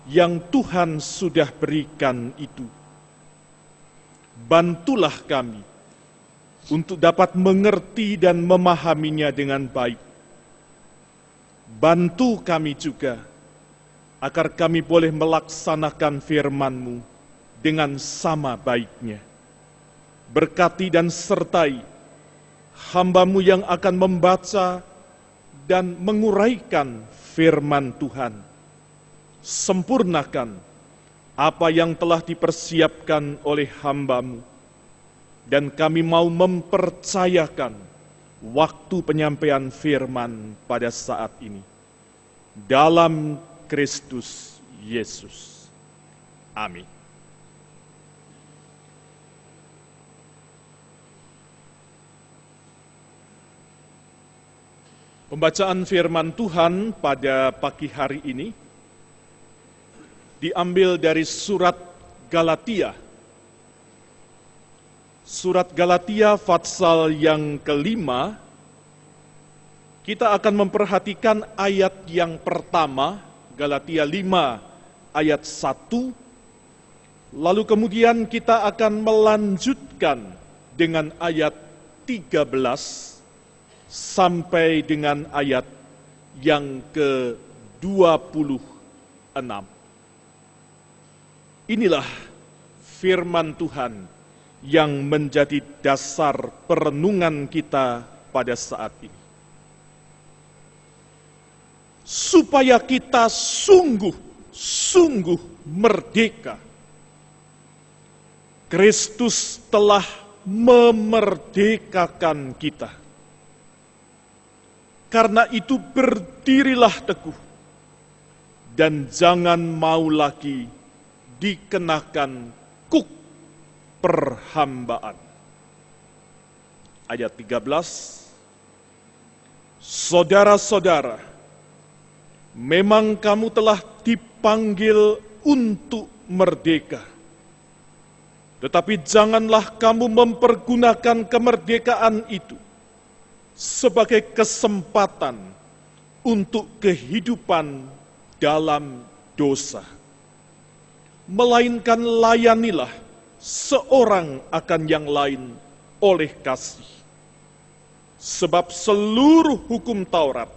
yang Tuhan sudah berikan itu. Bantulah kami untuk dapat mengerti dan memahaminya dengan baik. Bantu kami juga agar kami boleh melaksanakan firman-Mu dengan sama baiknya. Berkati dan sertai hamba-Mu yang akan membaca dan menguraikan firman Tuhan. Sempurnakan apa yang telah dipersiapkan oleh hamba-Mu, dan kami mau mempercayakan waktu penyampaian firman pada saat ini. Dalam Kristus Yesus. Amin. Pembacaan firman Tuhan pada pagi hari ini diambil dari surat Galatia. Surat Galatia pasal yang kelima, kita akan memperhatikan ayat yang pertama, Galatia 5 ayat 1, lalu kemudian kita akan melanjutkan dengan ayat 13 sampai dengan ayat yang ke-26. Inilah firman Tuhan yang menjadi dasar perenungan kita pada saat ini. Supaya kita sungguh-sungguh merdeka. Kristus telah memerdekakan kita. Karena itu berdirilah teguh dan jangan mau lagi dikenakan kuk perhambaan. Ayat 13. Saudara-saudara, memang kamu telah dipanggil untuk merdeka. Tetapi janganlah kamu mempergunakan kemerdekaan itu sebagai kesempatan untuk kehidupan dalam dosa. Melainkan layanilah seorang akan yang lain oleh kasih. Sebab seluruh hukum Taurat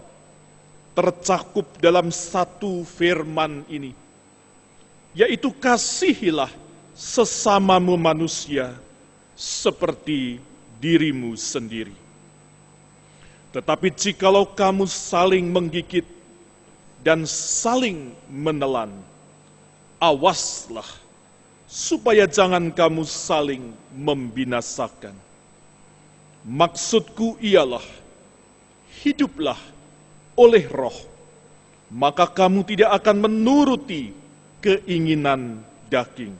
tercakup dalam satu firman ini, yaitu kasihilah sesamamu manusia seperti dirimu sendiri. Tetapi jikalau kamu saling menggigit dan saling menelan, awaslah supaya jangan kamu saling membinasakan. Maksudku ialah, hiduplah oleh Roh, maka kamu tidak akan menuruti keinginan daging.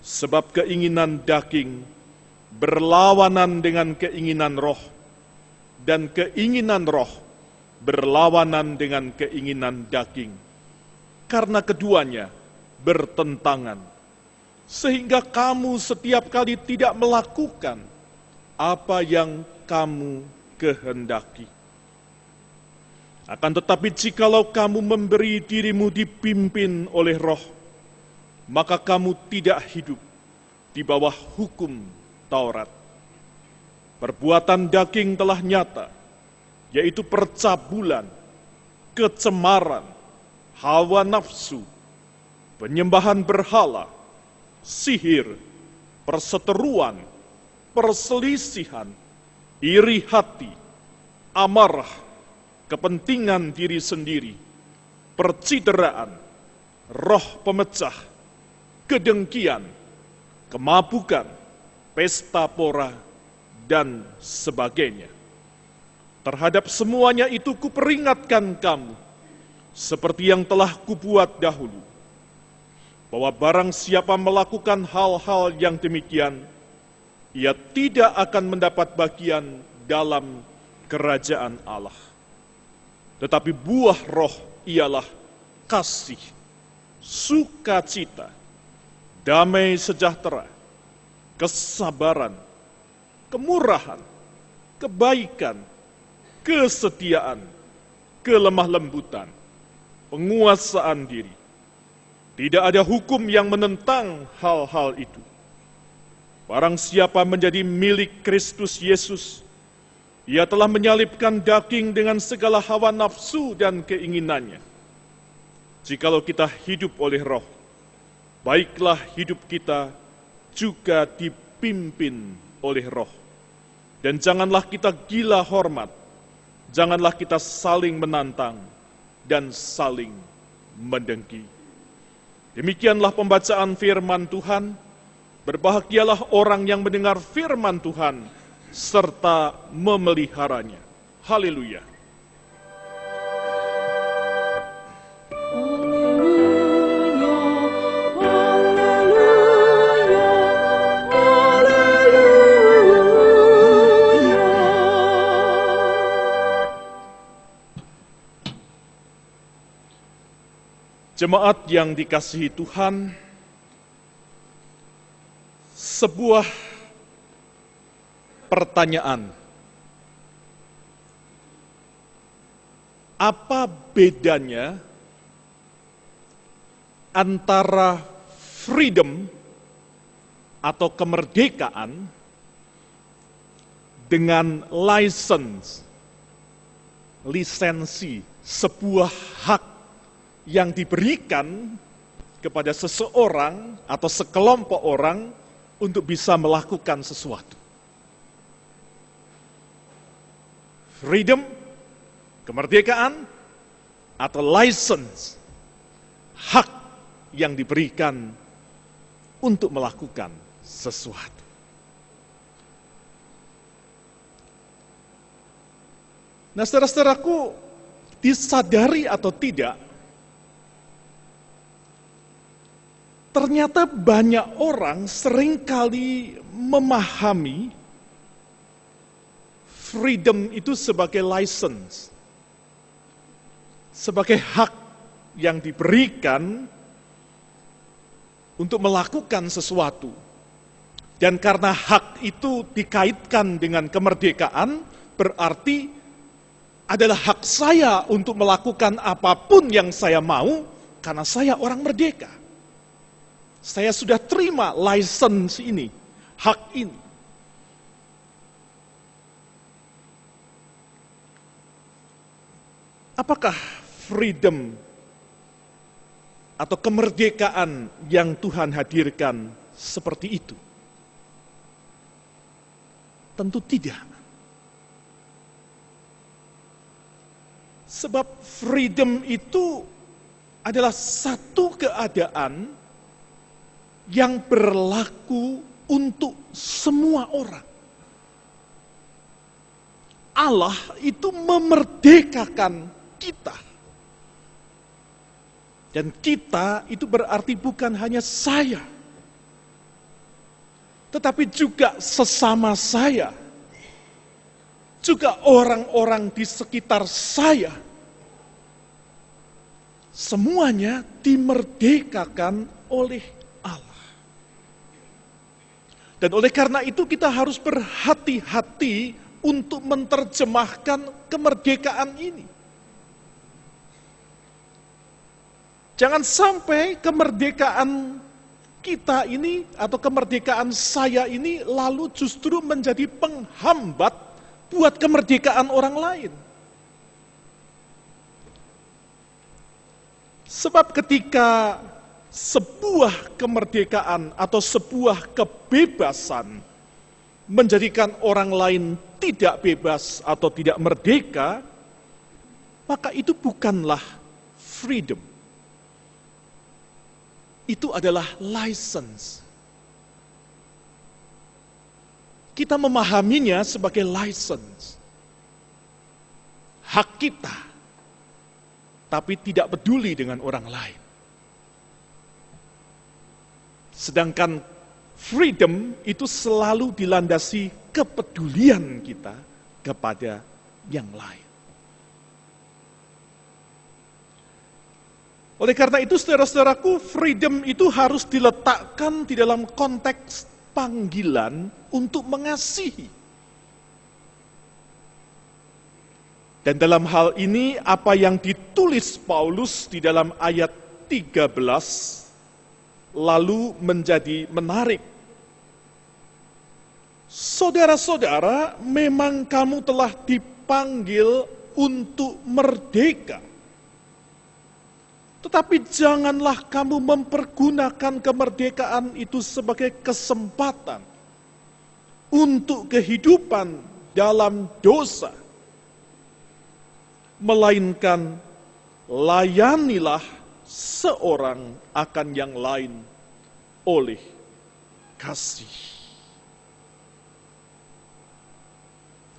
Sebab keinginan daging berlawanan dengan keinginan Roh, dan keinginan Roh berlawanan dengan keinginan daging, karena keduanya bertentangan, sehingga kamu setiap kali tidak melakukan apa yang kamu kehendaki. Akan tetapi jikalau kamu memberi dirimu dipimpin oleh Roh, maka kamu tidak hidup di bawah hukum Taurat. Perbuatan daging telah nyata, yaitu percabulan, kecemaran, hawa nafsu, penyembahan berhala, sihir, perseteruan, perselisihan, iri hati, amarah, kepentingan diri sendiri, percideraan, roh pemecah, kedengkian, kemabukan, pesta pora, dan sebagainya. Terhadap semuanya itu kuperingatkan kamu, seperti yang telah kubuat dahulu, bahwa barang siapa melakukan hal-hal yang demikian, ia tidak akan mendapat bagian dalam kerajaan Allah. Tetapi buah roh ialah kasih, sukacita, damai sejahtera, kesabaran, kemurahan, kebaikan, kesetiaan, kelemah lembutan, penguasaan diri. Tidak ada hukum yang menentang hal-hal itu. Barang siapa menjadi milik Kristus Yesus, ia telah menyalibkan daging dengan segala hawa nafsu dan keinginannya. Jikalau kita hidup oleh Roh, baiklah hidup kita juga dipimpin oleh Roh. Dan janganlah kita gila hormat, janganlah kita saling menantang dan saling mendengki. Demikianlah pembacaan firman Tuhan. Berbahagialah orang yang mendengar firman Tuhan serta memeliharanya. Haleluya. Jemaat yang dikasihi Tuhan, sebuah pertanyaan. Apa bedanya antara freedom atau kemerdekaan dengan lisensi, sebuah hak yang diberikan kepada seseorang atau sekelompok orang untuk bisa melakukan sesuatu. Freedom, kemerdekaan, atau license, hak yang diberikan untuk melakukan sesuatu. Nah, saudara-saudaraku, disadari atau tidak, ternyata banyak orang seringkali memahami freedom itu sebagai license, sebagai hak yang diberikan untuk melakukan sesuatu. Dan karena hak itu dikaitkan dengan kemerdekaan, berarti adalah hak saya untuk melakukan apapun yang saya mau karena saya orang merdeka. Saya sudah terima license ini, hak ini. Apakah freedom atau kemerdekaan yang Tuhan hadirkan seperti itu? Tentu tidak. Sebab freedom itu adalah satu keadaan yang berlaku untuk semua orang. Allah itu memerdekakan kita. Dan kita itu berarti bukan hanya saya, tetapi juga sesama saya, juga orang-orang di sekitar saya. Semuanya dimerdekakan oleh Allah. Dan oleh karena itu kita harus berhati-hati untuk menerjemahkan kemerdekaan ini. Jangan sampai kemerdekaan kita ini atau kemerdekaan saya ini lalu justru menjadi penghambat buat kemerdekaan orang lain. Sebab ketika sebuah kemerdekaan atau sebuah kebebasan menjadikan orang lain tidak bebas atau tidak merdeka, maka itu bukanlah freedom. Itu adalah license. Kita memahaminya sebagai license. Hak kita, tapi tidak peduli dengan orang lain. Sedangkan freedom itu selalu dilandasi kepedulian kita kepada yang lain. Oleh karena itu, saudara-saudaraku, freedom itu harus diletakkan di dalam konteks panggilan untuk mengasihi. Dan dalam hal ini, apa yang ditulis Paulus di dalam ayat 13 lalu menjadi menarik. Saudara-saudara, memang kamu telah dipanggil untuk merdeka. Tetapi janganlah kamu mempergunakan kemerdekaan itu sebagai kesempatan untuk kehidupan dalam dosa. Melainkan layanilah seorang akan yang lain oleh kasih.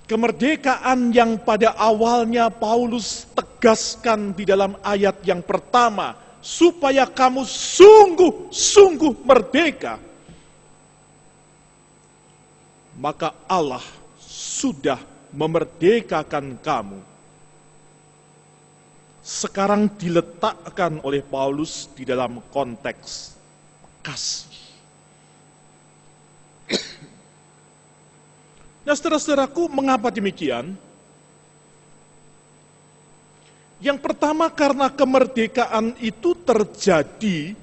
Kemerdekaan yang pada awalnya Paulus tegaskan di dalam ayat yang pertama, supaya kamu sungguh-sungguh merdeka, maka Allah sudah memerdekakan kamu. Sekarang diletakkan oleh Paulus di dalam konteks kasih. Nah, saudara-saudaraku, mengapa demikian? Yang pertama, karena kemerdekaan itu terjadi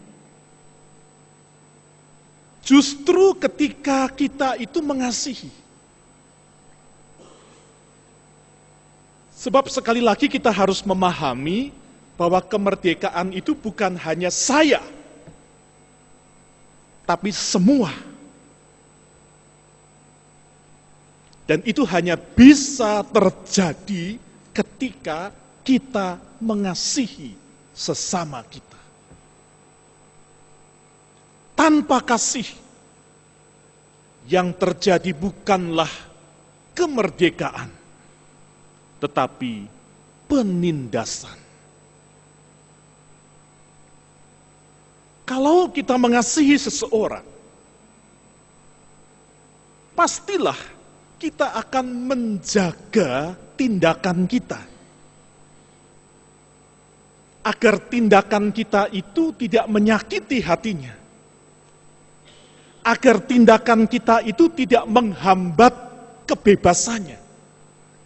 justru ketika kita itu mengasihi. Sebab sekali lagi kita harus memahami bahwa kemerdekaan itu bukan hanya saya, tapi semua. Dan itu hanya bisa terjadi ketika kita mengasihi sesama kita. Tanpa kasih, yang terjadi bukanlah kemerdekaan, tetapi penindasan. Kalau kita mengasihi seseorang, pastilah kita akan menjaga tindakan kita. Agar tindakan kita itu tidak menyakiti hatinya. Agar tindakan kita itu tidak menghambat kebebasannya,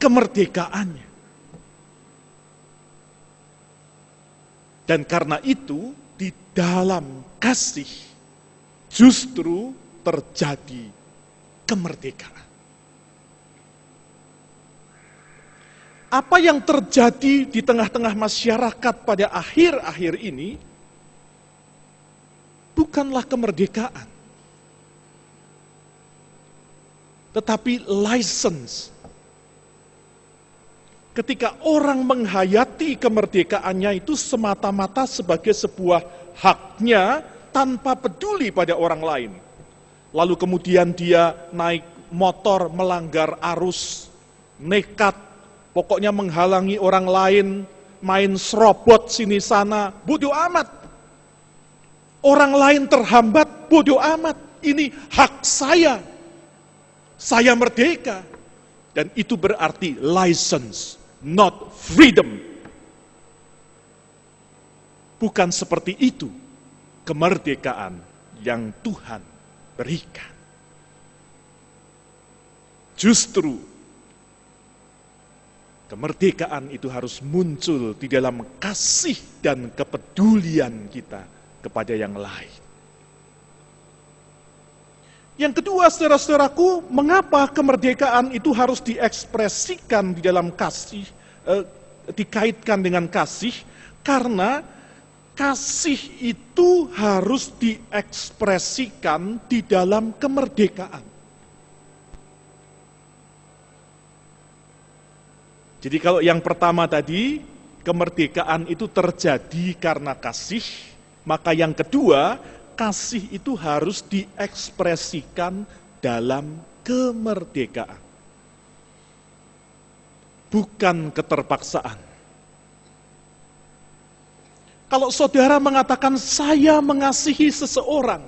kemerdekaannya. Dan karena itu, di dalam kasih justru terjadi kemerdekaan. Apa yang terjadi di tengah-tengah masyarakat pada akhir-akhir ini bukanlah kemerdekaan, tetapi license. Ketika orang menghayati kemerdekaannya itu semata-mata sebagai sebuah haknya tanpa peduli pada orang lain. Lalu kemudian dia naik motor melanggar arus, nekat, pokoknya menghalangi orang lain, main serobot sini sana, bodoh amat. Orang lain terhambat, bodoh amat. Ini hak saya. Saya merdeka. Dan itu berarti license, not freedom. Bukan seperti itu kemerdekaan yang Tuhan berikan. Justru kemerdekaan itu harus muncul di dalam kasih dan kepedulian kita kepada yang lain. Yang kedua, saudara-saudaraku, mengapa kemerdekaan itu harus diekspresikan di dalam kasih, dikaitkan dengan kasih? Karena kasih itu harus diekspresikan di dalam kemerdekaan. Jadi kalau yang pertama tadi, kemerdekaan itu terjadi karena kasih, maka yang kedua, kasih itu harus diekspresikan dalam kemerdekaan. Bukan keterpaksaan. Kalau saudara mengatakan, saya mengasihi seseorang,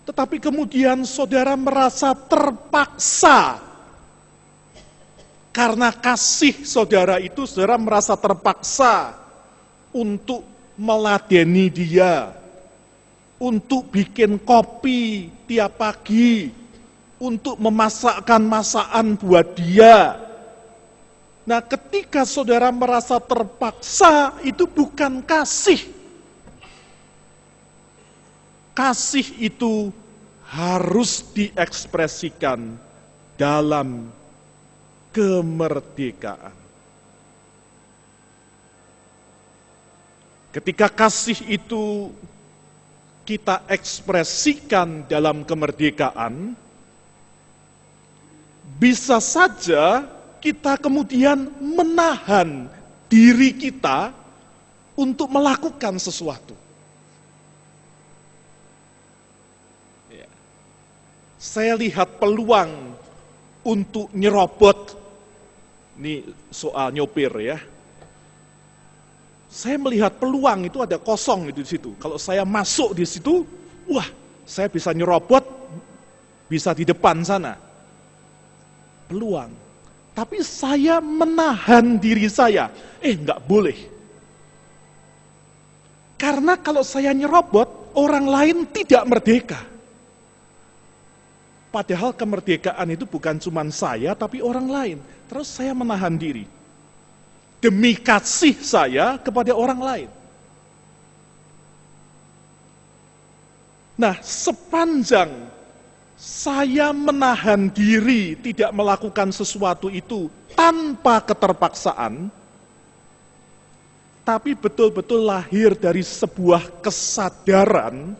tetapi kemudian saudara merasa terpaksa, karena kasih saudara itu, saudara merasa terpaksa untuk meladeni dia, untuk bikin kopi tiap pagi, untuk memasakkan masakan buat dia. Nah, ketika saudara merasa terpaksa, itu bukan kasih. kasih itu harus diekspresikan dalam kemerdekaan. Ketika kasih itu kita ekspresikan dalam kemerdekaan, bisa saja kita kemudian menahan diri kita untuk melakukan sesuatu. Saya lihat peluang untuk nyerobot, ini soal nyopir ya. Saya melihat peluang itu ada kosong itu di situ. Kalau saya masuk di situ, wah, saya bisa nyerobot, bisa di depan sana. Peluang. Tapi saya menahan diri saya. Enggak boleh. Karena kalau saya nyerobot, orang lain tidak merdeka. Padahal kemerdekaan itu bukan cuma saya, tapi orang lain. Terus saya menahan diri. Demi kasih saya kepada orang lain. Nah, sepanjang saya menahan diri tidak melakukan sesuatu itu tanpa keterpaksaan, tapi betul-betul lahir dari sebuah kesadaran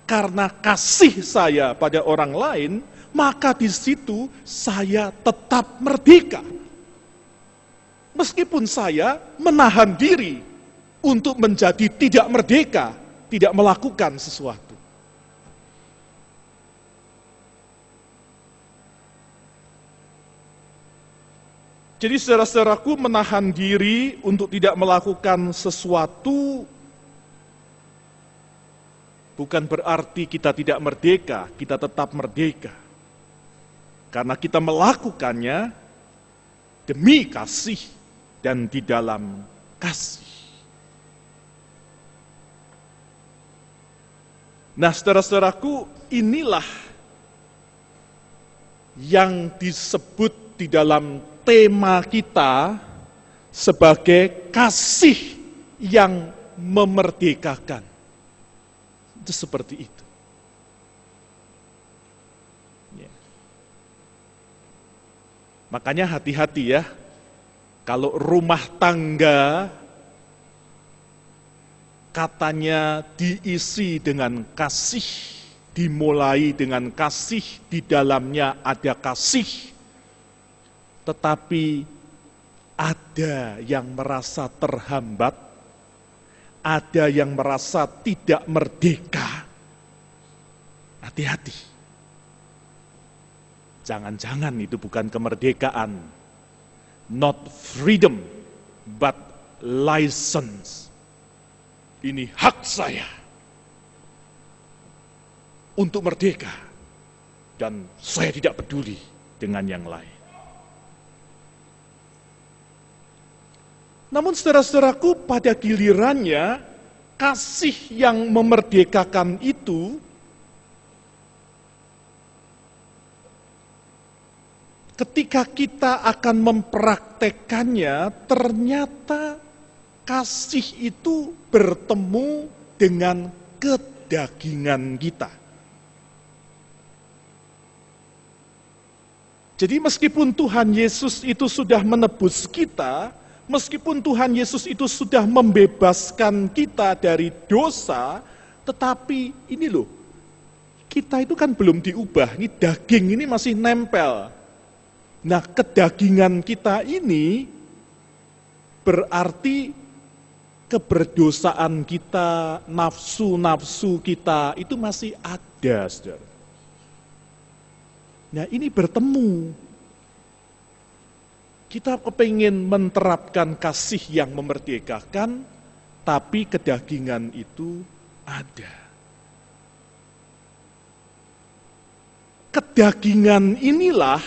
karena kasih saya pada orang lain, maka di situ saya tetap merdeka. Meskipun saya menahan diri untuk menjadi tidak merdeka, tidak melakukan sesuatu. Jadi saudara-saudaraku, menahan diri untuk tidak melakukan sesuatu bukan berarti kita tidak merdeka, kita tetap merdeka. Karena kita melakukannya demi kasih dan di dalam kasih. Nah, saudara-saudaraku, inilah yang disebut di dalam tema kita sebagai kasih yang memerdekakan. Itu seperti itu. Makanya hati-hati ya, kalau rumah tangga katanya diisi dengan kasih, dimulai dengan kasih, di dalamnya ada kasih, tetapi ada yang merasa terhambat, ada yang merasa tidak merdeka. Hati-hati. Jangan-jangan itu bukan kemerdekaan. Not freedom, but license. Ini hak saya untuk merdeka. Dan saya tidak peduli dengan yang lain. Namun saudara-saudaraku, pada gilirannya kasih yang memerdekakan itu ketika kita akan mempraktekannya, ternyata kasih itu bertemu dengan kedagingan kita. Jadi meskipun Tuhan Yesus itu sudah menebus kita, meskipun Tuhan Yesus itu sudah membebaskan kita dari dosa, tetapi ini loh, kita itu kan belum diubah, ini daging ini masih nempel. Nah, kedagingan kita ini berarti keberdosaan kita, nafsu-nafsu kita itu masih ada, saudara. Nah, ini bertemu. Kita kepingin menerapkan kasih yang memerdekakan, tapi kedagingan itu ada. Kedagingan inilah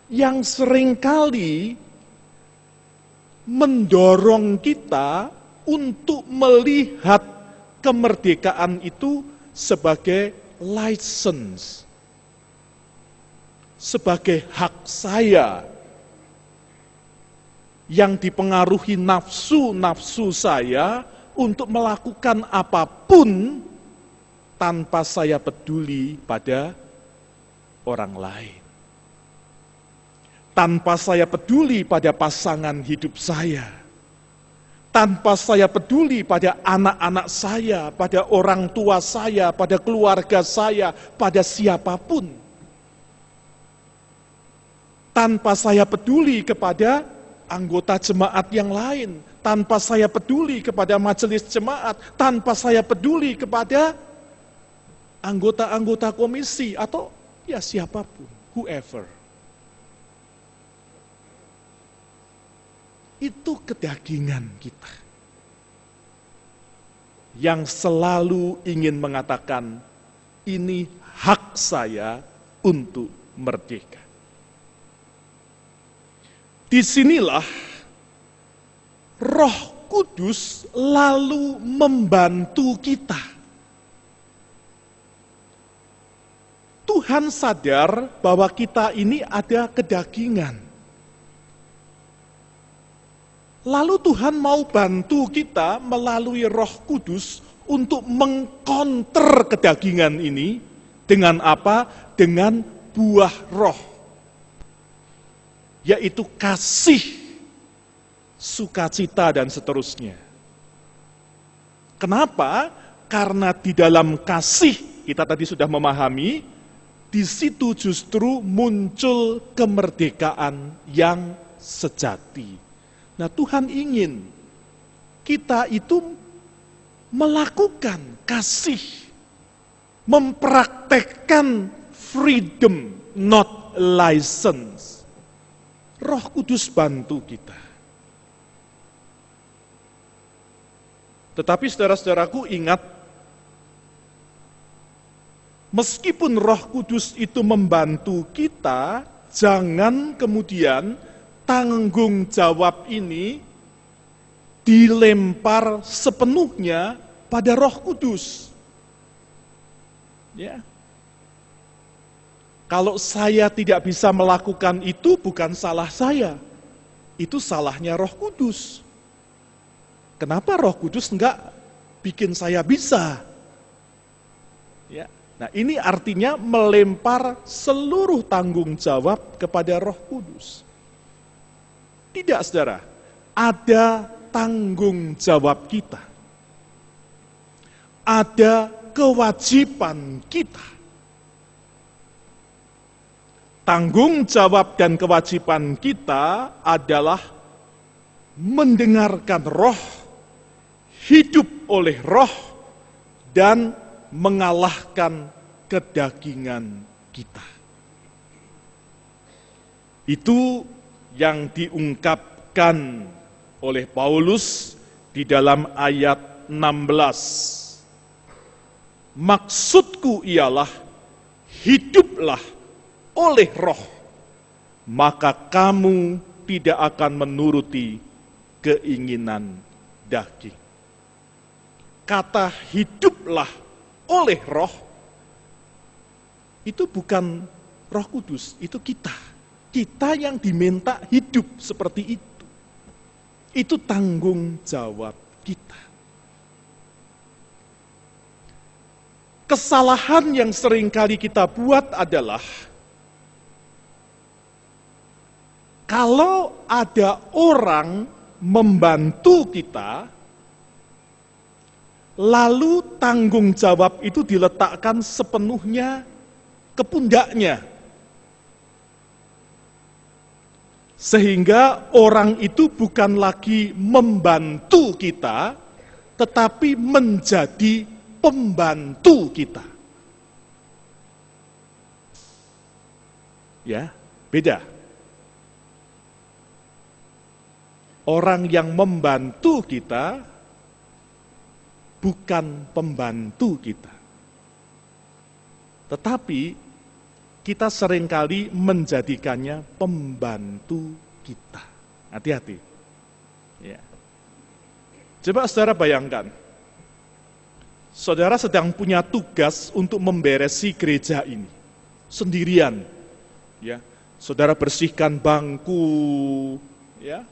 yang seringkali mendorong kita untuk melihat kemerdekaan itu sebagai license, sebagai hak saya yang dipengaruhi nafsu-nafsu saya untuk melakukan apapun tanpa saya peduli pada orang lain. Tanpa saya peduli pada pasangan hidup saya. Tanpa saya peduli pada anak-anak saya, pada orang tua saya, pada keluarga saya, pada siapapun. Tanpa saya peduli kepada anggota jemaat yang lain, tanpa saya peduli kepada majelis jemaat, tanpa saya peduli kepada anggota-anggota komisi atau ya siapapun, whoever. Itu kedagingan kita yang selalu ingin mengatakan, ini hak saya untuk merdeka. Disinilah Roh Kudus lalu membantu kita. Tuhan sadar bahwa kita ini ada kedagingan. Lalu Tuhan mau bantu kita melalui Roh Kudus untuk mengkonter kedagingan ini dengan apa? Dengan buah roh. Yaitu kasih, sukacita, dan seterusnya. Kenapa? Karena di dalam kasih, kita tadi sudah memahami, di situ justru muncul kemerdekaan yang sejati. Nah, Tuhan ingin kita itu melakukan kasih, mempraktekkan freedom, not license. Roh Kudus bantu kita. Tetapi saudara-saudaraku ingat, meskipun Roh Kudus itu membantu kita, jangan kemudian tanggung jawab ini dilempar sepenuhnya pada Roh Kudus. Ya. Kalau saya tidak bisa melakukan itu, bukan salah saya. Itu salahnya Roh Kudus. Kenapa Roh Kudus enggak bikin saya bisa? Ya. Nah, ini artinya melempar seluruh tanggung jawab kepada Roh Kudus. Tidak, saudara. Ada tanggung jawab kita. Ada kewajiban kita. Tanggung jawab dan kewajiban kita adalah mendengarkan roh, hidup oleh roh, dan mengalahkan kedagingan kita. Itu yang diungkapkan oleh Paulus di dalam ayat 16. Maksudku ialah hiduplah oleh roh, maka kamu tidak akan menuruti keinginan daging. Kata hiduplah oleh roh, itu bukan Roh Kudus, itu kita. Kita yang diminta hidup seperti itu. Itu tanggung jawab kita. Kesalahan yang seringkali kita buat adalah kalau ada orang membantu kita, lalu tanggung jawab itu diletakkan sepenuhnya ke pundaknya. Sehingga orang itu bukan lagi membantu kita, tetapi menjadi pembantu kita. Ya, beda. Orang yang membantu kita bukan pembantu kita. Tetapi kita seringkali menjadikannya pembantu kita. Hati-hati. Ya. Coba saudara bayangkan, saudara sedang punya tugas untuk memberesi gereja ini sendirian. Ya, saudara bersihkan bangku, ya.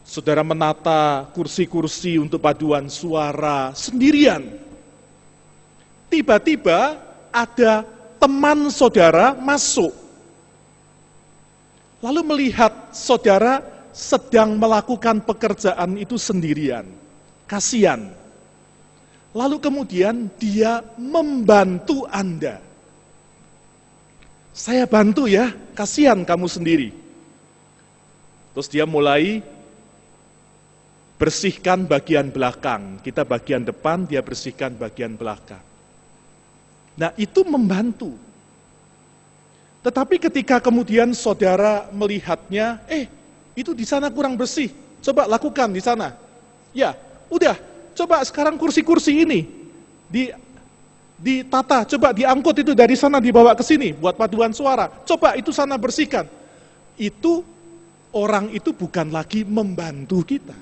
Saudara menata kursi-kursi untuk paduan suara sendirian. tiba-tiba ada teman saudara masuk. Lalu melihat saudara sedang melakukan pekerjaan itu sendirian. Kasihan. Lalu kemudian dia membantu Anda. Saya bantu ya, kasihan kamu sendiri. Terus dia mulai bersihkan bagian belakang. Kita bagian depan, dia bersihkan bagian belakang. Nah, itu membantu. Tetapi ketika kemudian saudara melihatnya, itu di sana kurang bersih. Coba lakukan di sana. Ya, udah. Coba sekarang kursi-kursi ini ditata, coba diangkut itu dari sana dibawa ke sini buat paduan suara. Coba itu sana bersihkan. Itu orang itu bukan lagi membantu kita.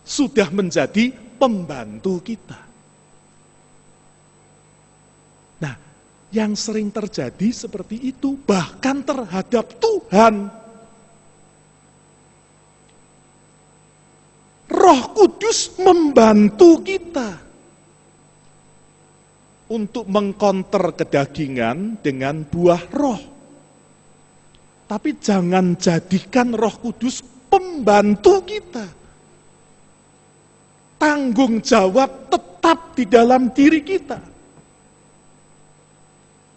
Sudah menjadi pembantu kita. Nah, yang sering terjadi seperti itu bahkan terhadap Tuhan. Roh Kudus membantu kita untuk mengkonter kedagingan dengan buah roh. Tapi jangan jadikan Roh Kudus pembantu kita. Tanggung jawab tetap di dalam diri kita.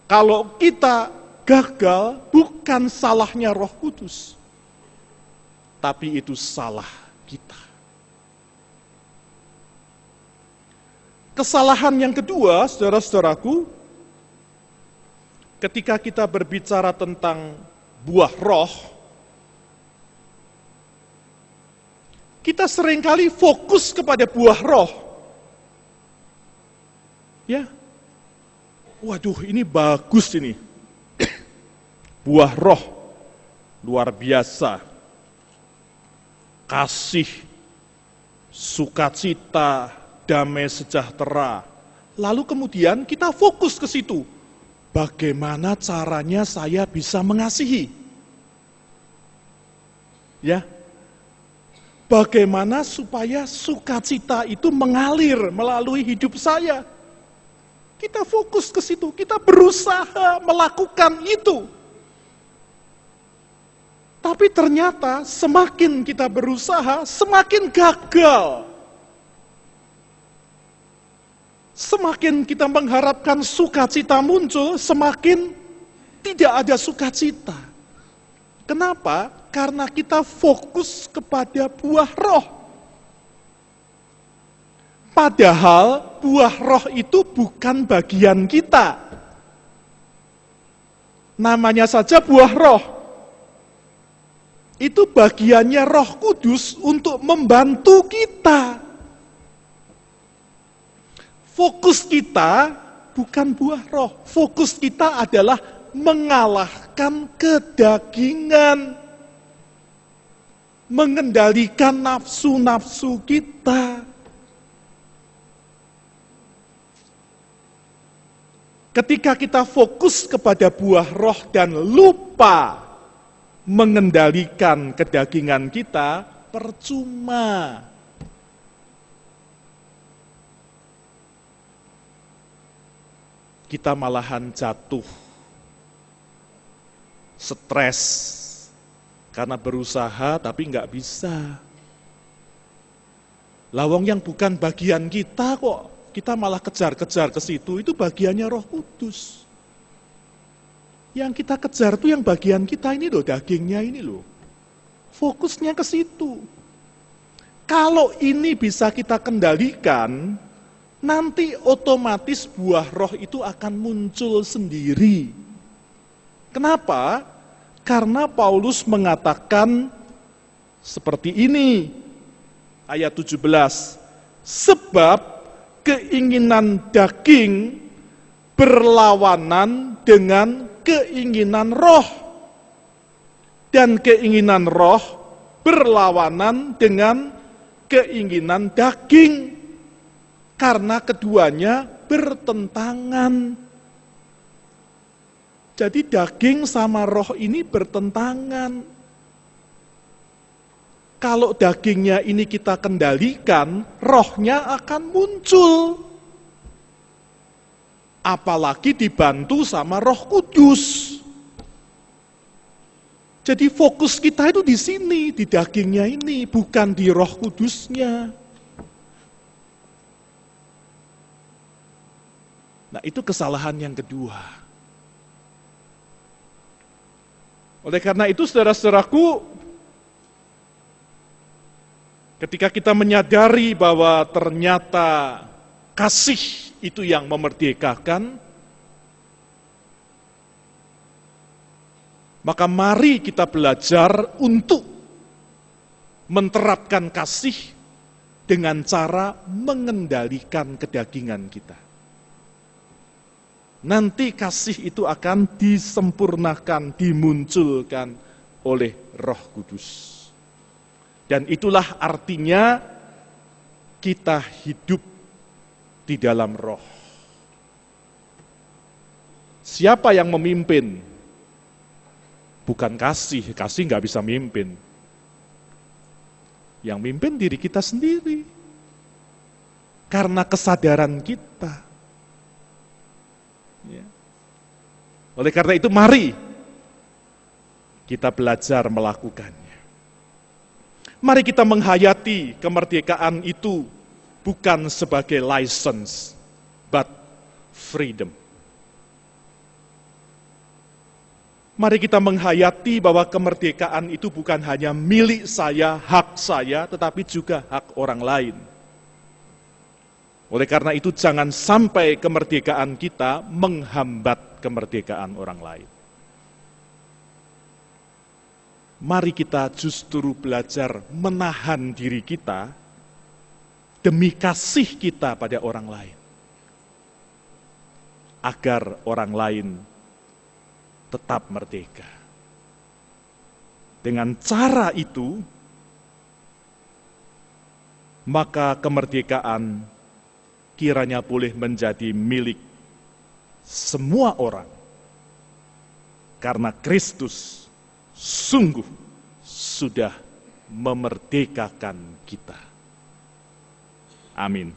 Kalau kita gagal, bukan salahnya Roh Kudus, tapi itu salah kita. Kesalahan yang kedua, saudara-saudaraku, ketika kita berbicara tentang buah roh, kita seringkali fokus kepada buah roh. Ya, waduh ini bagus ini. Buah roh, luar biasa. Kasih, sukacita, damai sejahtera. Lalu kemudian kita fokus ke situ. Bagaimana caranya saya bisa mengasihi? Ya. Bagaimana supaya sukacita itu mengalir melalui hidup saya? Kita fokus ke situ, kita berusaha melakukan itu. Tapi ternyata semakin kita berusaha, semakin gagal. Semakin kita mengharapkan sukacita muncul, semakin tidak ada sukacita. Kenapa? Karena kita fokus kepada buah roh. Padahal buah roh itu bukan bagian kita. Namanya saja buah roh. Itu bagiannya Roh Kudus untuk membantu kita. Fokus kita bukan buah roh. Fokus kita adalah mengalahkan kedagingan. Mengendalikan nafsu-nafsu kita. Ketika kita fokus kepada buah roh dan lupa mengendalikan kedagingan kita, percuma. Kita malahan jatuh, stres, karena berusaha tapi nggak bisa. Lawang yang bukan bagian kita kok, kita malah kejar-kejar ke situ, itu bagiannya Roh Kudus. Yang kita kejar tuh yang bagian kita ini loh, dagingnya ini loh. Fokusnya ke situ. Kalau ini bisa kita kendalikan, nanti otomatis buah roh itu akan muncul sendiri. Kenapa? Karena Paulus mengatakan seperti ini, ayat 17. Sebab keinginan daging berlawanan dengan keinginan roh. Dan keinginan roh berlawanan dengan keinginan daging. Karena keduanya bertentangan. Jadi daging sama roh ini bertentangan. Kalau dagingnya ini kita kendalikan, rohnya akan muncul. apalagi dibantu sama Roh Kudus. Jadi fokus kita itu di sini, di dagingnya ini, bukan di Roh Kudusnya. Nah, itu kesalahan yang kedua. Oleh karena itu, saudara-saudaraku, ketika kita menyadari bahwa ternyata kasih itu yang memerdekakan, maka mari kita belajar untuk menerapkan kasih dengan cara mengendalikan kedagingan kita. Nanti kasih itu akan disempurnakan, dimunculkan oleh Roh Kudus. Dan itulah artinya kita hidup di dalam Roh. Siapa yang memimpin? Bukan kasih nggak bisa mimpin. Yang mimpin diri kita sendiri. Karena kesadaran kita. Ya. Oleh karena itu mari kita belajar melakukannya. Mari kita menghayati kemerdekaan itu bukan sebagai license, but freedom. Mari kita menghayati bahwa kemerdekaan itu bukan hanya milik saya, hak saya, tetapi juga hak orang lain. Oleh karena itu jangan sampai kemerdekaan kita menghambat kemerdekaan orang lain. Mari kita justru belajar menahan diri kita demi kasih kita pada orang lain. Agar orang lain tetap merdeka. Dengan cara itu, maka kemerdekaan kiranya boleh menjadi milik semua orang. Karena Kristus sungguh sudah memerdekakan kita. Amin.